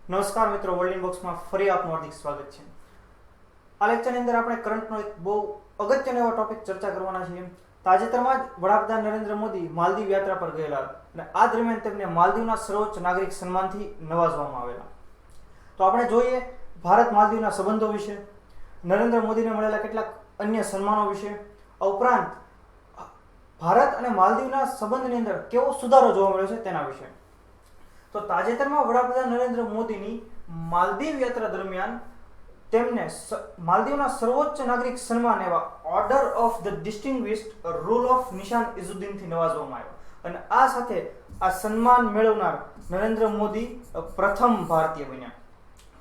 નમસ્કાર મિત્રો, વર્લ્ડ ઇનબોક્સમાં ફરી આપનું હાર્દિક સ્વાગત છે. આ લેક્ચરની અંદર આપણે કરંટનો એક બહુ અગત્યનો એવો ટોપિક ચર્ચા કરવાના છીએ. તાજેતરમાં જ વડાપ્રધાન નરેન્દ્ર મોદી માલદીવ યાત્રા પર ગયેલા અને આ દરમિયાન તેમને માલદીવના સર્વોચ્ચ નાગરિક સન્માનથી નવાજવામાં આવેલા. તો આપણે જોઈએ ભારત માલદીવના સંબંધો વિશે, નરેન્દ્ર મોદીને મળેલા કેટલાક અન્ય સન્માનો વિશે, આ ઉપરાંત ભારત અને માલદીવના સંબંધની અંદર કેવો સુધારો જોવા મળ્યો છે તેના વિશે. તો તાજેતરમાં વડાપ્રધાન નરેન્દ્ર મોદીની માલદીવ યાત્રા દરમિયાન તેમને માલદીવના સર્વોચ્ચ નાગરિક સન્માન એવા order of the distinguished rule of Nishan ઇઝુદ્દીનથી નવાજવામાં આવ્યો અને આ સાથે આ સન્માન મેળવનાર નરેન્દ્ર મોદી પ્રથમ ભારતીય બન્યા.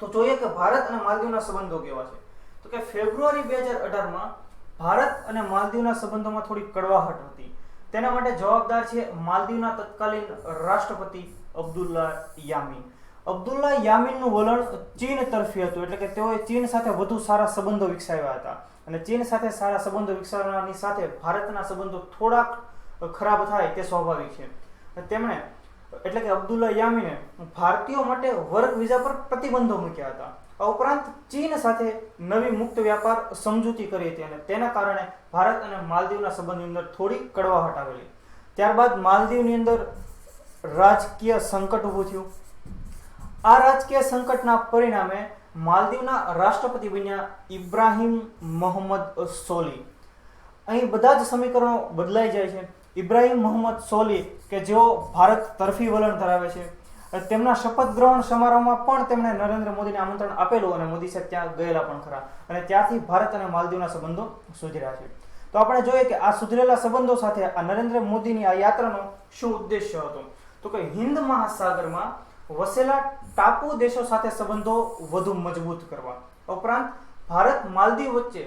તો જોઈએ કે ભારત અને માલદીવના સંબંધો કેવા છે. તો કે ફેબ્રુઆરી 2018માં ભારત અને માલદીવના સંબંધોમાં થોડી કડવાહટ હતી. તેના માટે જવાબદાર છે માલદીવના તત્કાલીન રાષ્ટ્રપતિ અબ્દુલ્લા યામીન. અબ્દુલ્લા યામીનનું વલણ ચીન તરફી હતું, એટલે કે તેઓએ ચીન સાથે વધુ સારા સંબંધો વિકસાવ્યા હતા અને ચીન સાથે સારા સંબંધો વિકસાવવાની સાથે ભારતના સંબંધો થોડાક ખરાબ થાય તે સ્વાભાવિક છે. તેમણે એટલે કે અબ્દુલ્લા યામીને ભારતીયો માટે વર્ક વિઝા પર પ્રતિબંધો મૂક્યા હતા. આ ઉપરાંત ચીન સાથે નવી મુક્ત વ્યાપાર સમજૂતી કરી હતી અને તેના કારણે ભારત અને માલદીવના સંબંધની અંદર થોડી કડવાહટ આવેલી. ત્યારબાદ માલદીવની અંદર રાજકીય સંકટ ઊભું થયું. આ રાજકીય સંકટના પરિણામે માલદીવના રાષ્ટ્રપતિ બન્યા ઇબ્રાહિમ મોહમ્મદ સોલી. અહીં બધા જ સમીકરણો બદલાઈ જાય છે. ઇબ્રાહિમ મોહમ્મદ સોલી કે જેઓ ભારત તરફી વલણ ધરાવે છે, તેમના શપથ ગ્રહણ સમારોહમાં પણ તેમણે નરેન્દ્ર મોદીને આમંત્રણ આપેલું અને મોદી સાહેબ ત્યાં ગયેલા પણ ખરા અને ત્યારથી ભારત અને માલદીવના સંબંધો સુધર્યા છે. તો આપણે જોઈએ કે આ સુધરેલા સંબંધો સાથે આ નરેન્દ્ર મોદીની આ યાત્રાનો શું ઉદ્દેશ્ય હતો. તો કે હિન્દ મહાસાગરમાં વસેલા ટાપુ દેશો સાથે સંબંધો વધુ મજબૂત કરવા, ઉપરાંત ભારત માલદીવ વચ્ચે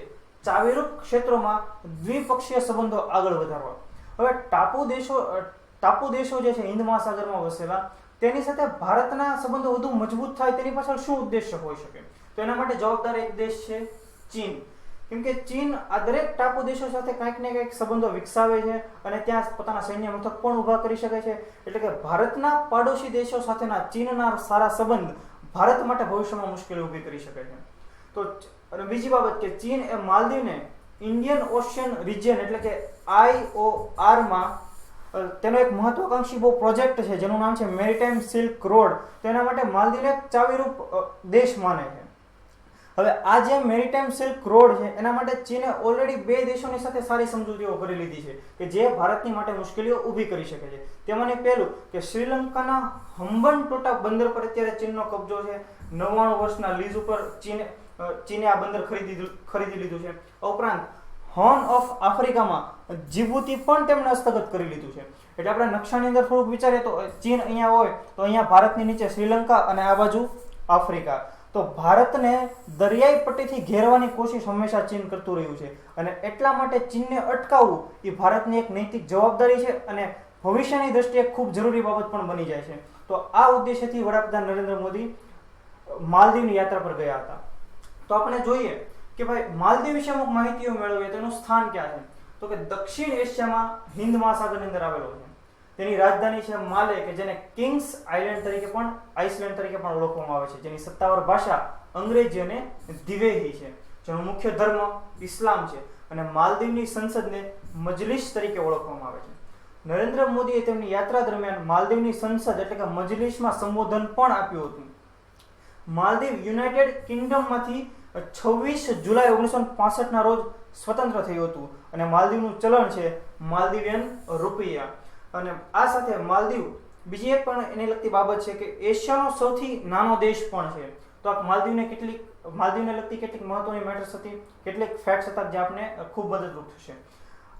ચાવીરૂપ ક્ષેત્રોમાં દ્વિપક્ષીય સંબંધો આગળ વધારવા. હવે ટાપુ દેશો જે છે હિન્દ મહાસાગરમાં વસેલા, તેની સાથે ભારતના સંબંધો વધુ મજબૂત થાય તેની પાછળ શું ઉદ્દેશ્ય હોઈ શકે. તો એના માટે જવાબદાર એક દેશ છે ચીન. કેમ કે ચીન આ દરેક ટાપુ દેશો સાથે કંઈક ને કંઈક સંબંધો વિકસાવે છે અને ત્યાં પોતાના સૈન્ય મથક પણ ઊભા કરી શકે છે. એટલે કે ભારતના પાડોશી દેશો સાથેના ચીનના સારા સંબંધ ભારત માટે ભવિષ્યમાં મુશ્કેલી ઊભી કરી શકે છે. તો અને બીજી બાબત કે ચીન એ માલદીવને ઇન્ડિયન ઓશિયન રિજિયન એટલે કે IOR તેનો એક મહત્વાકાંક્ષી બહુ પ્રોજેક્ટ છે જેનું નામ છે મેરીટાઈમ સિલ્ક રોડ. તો એના માટે માલદીવને એક ચાવીરૂપ દેશ માને છે. હવે આ જે મેરીટાઈમ સિલ્ક રોડ છે એના માટે ચીને ઓલરેડી બે દેશોની સાથે સારી સમજૂતીઓ કરી લીધી છે કે જે ભારતની માટે મુશ્કેલીઓ ઊભી કરી શકે છે. તેમાંની પહેલું કે શ્રીલંકાના હમ્બનટોટા બંદર પર અત્યારે ચીનનો કબજો છે. 99 વર્ષના લીઝ ઉપર ચીને આ બંદર ખરીદી લીધું છે. ઉપરાંત હોર્ન ઓફ આફ્રિકામાં જીબુતી પણ તેમણે હસ્તગત કરી લીધું છે. એટલે આપણે નકશાની અંદર થોડુંક વિચારીએ તો ચીન અહીંયા હોય તો અહીંયા ભારતની નીચે શ્રીલંકા અને આ બાજુ આફ્રિકા. તો ભારતને દરિયાઈ પટ્ટીથી ઘેરવાની કોશિશ હંમેશા ચીન કરતું રહ્યું છે અને એટલા માટે ચીનને અટકાવવું એ ભારતની એક નૈતિક જવાબદારી છે અને ભવિષ્યની દ્રષ્ટિએ ખૂબ જરૂરી બાબત પણ બની જાય છે. તો આ ઉદ્દેશ્યથી વડાપ્રધાન નરેન્દ્ર મોદી માલદીવની યાત્રા પર ગયા હતા. તો આપણે જોઈએ કે ભાઈ માલદીવ વિશે અમુક માહિતીઓ મેળવીએ તો એનું સ્થાન ક્યાં છે. તો કે દક્ષિણ એશિયામાં હિન્દ મહાસાગરની અંદર આવેલો છે. તેની રાજધાની છે માલે, કે જેને કિંગ્સ આઇલેન્ડ તરીકે પણ આઇસલેન્ડ તરીકે પણ ઓળખવામાં આવે છે. જેની સત્તાવાર ભાષા અંગ્રેજી અને દિવેહી છે. જેનો મુખ્ય ધર્મ ઇસ્લામ છે અને માલદીવની સંસદને મજલિસ તરીકે ઓળખવામાં આવે છે. નરેન્દ્ર મોદીએ તેમની યાત્રા દરમિયાન માલદીવની સંસદ એટલે કે મજલિસમાં સંબોધન પણ આપ્યું હતું. માલદીવ યુનાઇટેડ કિંગડમમાંથી 26 જુલાઈ 1965ના રોજ સ્વતંત્ર થયું હતું અને માલદીવનું ચલણ છે માલદીવિયન રૂપિયા. અને આ સાથે માલદીવ બીજી એક પણ એને લગતી બાબત છે કે એશિયાનો સૌથી નાનો દેશ પણ છે. તો આ માલદીવને લગતી કેટલીક મહત્વની મેટર્સ હતી, કેટલીક ફેક્ટ્સ હતા જે આપને ખૂબ મદદરૂપ થશે.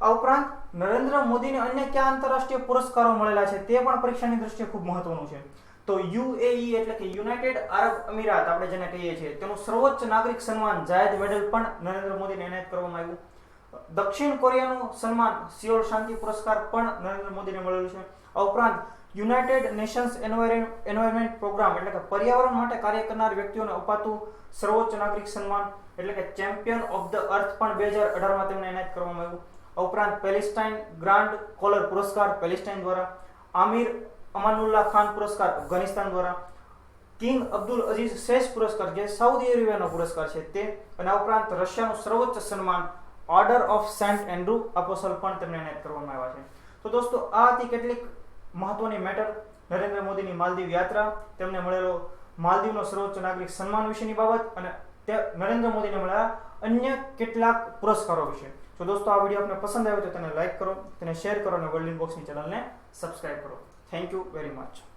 આ ઉપરાંત નરેન્દ્ર મોદીને અન્ય કયા આંતરરાષ્ટ્રીય પુરસ્કારો મળેલા છે તે પણ પરીક્ષાની દ્રષ્ટિએ ખૂબ મહત્વનું છે. તો UAE એટલે કે યુનાઇટેડ આરબ અમીરાત આપણે જેને કહીએ છીએ, તેનું સર્વોચ્ચ નાગરિક સન્માન જાયદ મેડલ પણ નરેન્દ્ર મોદીને એનાયત કરવામાં આવ્યું. દક્ષિણ કોરિયાનું સન્માન સિયોલ શાંતિ પુરસ્કાર પણ નરેન્દ્ર મોદીને મળેલું છે. આ ઉપરાંત યુનાઇટેડ નેશન્સ એન્વાયરમેન્ટ પ્રોગ્રામ એટલે કે પર્યાવરણ માટે કાર્ય કરનાર વ્યક્તિઓને અપાતું સર્વોચ્ચ નાગરિક સન્માન એટલે કે ચેમ્પિયન ઓફ ધ અર્થ પણ 2018માં તેમને એનાયત કરવામાં આવ્યું. આ ઉપરાંત પેલેસ્ટાઇન ગ્રાન્ડ કોલર પુરસ્કાર પેલેસ્ટાઇન દ્વારા, આમિર અમાનુલ્લાહ ખાન પુરસ્કાર અફઘાનિસ્તાન દ્વારા, કિંગ અબ્દુલ અઝીઝ શ્રેષ્ઠ પુરસ્કાર જે સાઉદી અરેબિયાનો પુરસ્કાર છે તે, અને આ ઉપરાંત રશિયાનું સર્વોચ્ચ સન્માન ઓર્ડર ઓફ સેન્ટ એન્ડ્રુ અપોસ્ટલ પણ તેમને એનાયત કરવામાં આવ્યા છે. તો દોસ્તો આ હતી કેટલીક મહત્વની મેટર નરેન્દ્ર મોદીની માલદીવ યાત્રા, તેમને મળેલો માલદીવનો સર્વોચ્ચ નાગરિક સન્માન વિશેની બાબત અને તે નરેન્દ્ર મોદીને મળેલા અન્ય કેટલાક પુરસ્કારો વિશે. તો દોસ્તો આ વિડીયો આપને પસંદ આવ્યો તો તેને લાઈક કરો, તેને શેર કરો અને વર્લ્ડ ઇનબોક્સની ચેનલને સબસ્ક્રાઇબ કરો. Thank you very much.